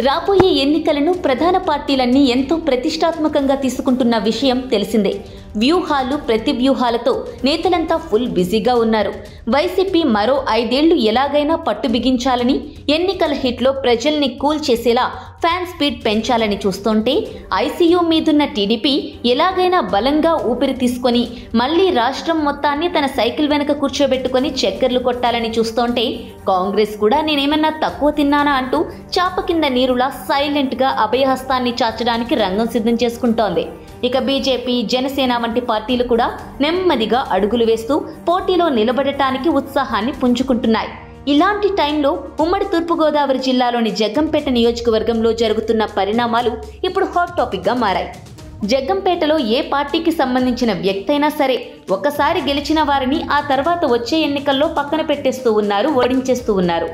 రాబోయే ఎన్నికలను ప్రధాన పార్టీలన్నీ ఎంతో ప్రతిష్టాత్మకంగా తీసుకుంటున్న విషయం తెలిసిందే. వ్యూహాలు ప్రతివ్యూహాలతో నేతలంతా ఫుల్ బిజీగా ఉన్నారు. వైసీపీ మరో 5 ఏళ్లు ఎలాగైనా పట్టు బిగించాలని, ఎన్నికల హిట్లో ప్రజల్ని కూల్ చేసేలా ఫ్యాన్ స్పీడ్ పెంచాలని చూస్తుంటే, ఐసీయూ మీదున్న టీడీపీ ఎలాగైనా బలంగా ఊపిరి తీసుకొని మళ్లీ రాష్ట్రం మొత్తాన్ని తన సైకిల్ వెనక కూర్చోబెట్టుకొని చక్కర్లు కొట్టాలని చూస్తుంటే, కాంగ్రెస్ కూడా నేనేమన్నా తక్కువ తిన్నానా అంటూ చాప కింద నీరులా సైలెంట్గా అభయహస్తాన్ని చాచడానికి రంగం సిద్ధం చేసుకుంటోంది. ఇక బీజేపీ, జనసేన వంటి పార్టీలు కూడా నెమ్మదిగా అడుగులు వేస్తూ పోటీలో నిలబడటానికి ఉత్సాహాన్ని పుంజుకుంటున్నాయి. ఇలాంటి టైంలో ఉమ్మడి తూర్పుగోదావరి జిల్లాలోని జగ్గంపేట నియోజకవర్గంలో జరుగుతున్న పరిణామాలు ఇప్పుడు హాట్ టాపిక్గా మారాయి. జగ్గంపేటలో ఏ పార్టీకి సంబంధించిన వ్యక్తి అయినా సరే ఒకసారి గెలిచిన వారిని ఆ తర్వాత వచ్చే ఎన్నికల్లో పక్కన పెట్టేస్తూ ఉన్నారు, ఓడించేస్తూ ఉన్నారు.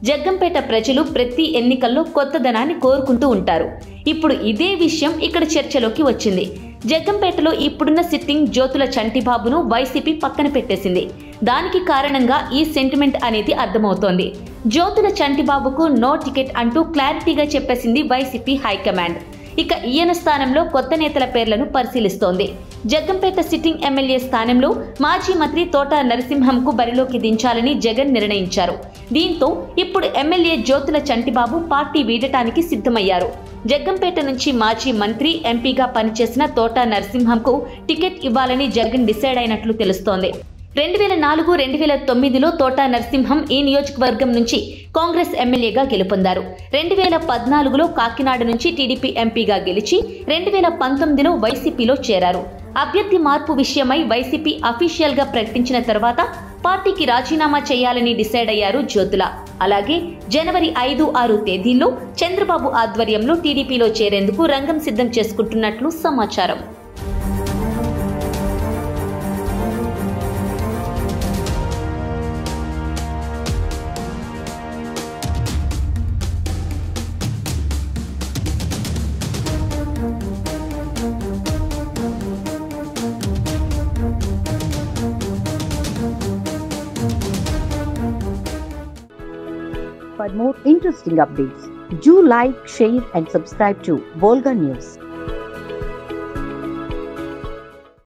జగ్గంపేట ప్రజలు ప్రతి ఎన్నికల్లో కొత్తదనాన్ని కోరుకుంటూ ఉంటారు. ఇప్పుడు ఇదే విషయం ఇక్కడ చర్చలోకి వచ్చింది. జగ్గంపేటలో ఇప్పుడున్న సిట్టింగ్ జ్యోతుల చంటిబాబును వైసీపీ పక్కన పెట్టేసింది. దానికి కారణంగా ఈ సెంటిమెంట్ అనేది అర్థమవుతోంది. జ్యోతుల చంటిబాబుకు నో టికెట్ అంటూ క్లారిటీగా చెప్పేసింది వైసీపీ హైకమాండ్. ఇక ఈయన స్థానంలో కొత్త నేతల పేర్లను పరిశీలిస్తోంది. జగ్గంపేట సిట్టింగ్ ఎమ్మెల్యే స్థానంలో మాజీ మంత్రి తోట నరసింహంకు బరిలోకి దించాలని జగన్ నిర్ణయించారు. దీంతో ఇప్పుడు ఎమ్మెల్యే జ్యోతుల చంటిబాబు పార్టీ వీడటానికి సిద్ధమయ్యారు. జగ్గంపేట నుంచి మాజీ మంత్రి, ఎంపీగా పనిచేసిన తోట నరసింహంకు టికెట్ ఇవ్వాలని జగన్ డిసైడ్ అయినట్లు తెలుస్తోంది. 2004-2009లో తోట నరసింహం ఈ నియోజకవర్గం నుంచి కాంగ్రెస్ ఎమ్మెల్యేగా గెలుపొందారు. 2014లో కాకినాడ నుంచి టీడీపీ ఎంపీగా గెలిచి 2019లో వైసీపీలో చేరారు. అభ్యర్థి మార్పు విషయమై వైసీపీ అఫీషియల్గా ప్రకటించిన తర్వాత పార్టీకి రాజీనామా చేయాలని డిసైడ్ అయ్యారు జ్యోతుల. అలాగే జనవరి 5-6 తేదీల్లో చంద్రబాబు ఆధ్వర్యంలో టీడీపీలో చేరేందుకు రంగం సిద్ధం చేసుకుంటున్నట్లు సమాచారం. For more interesting updates, do like, share and subscribe to Volga News.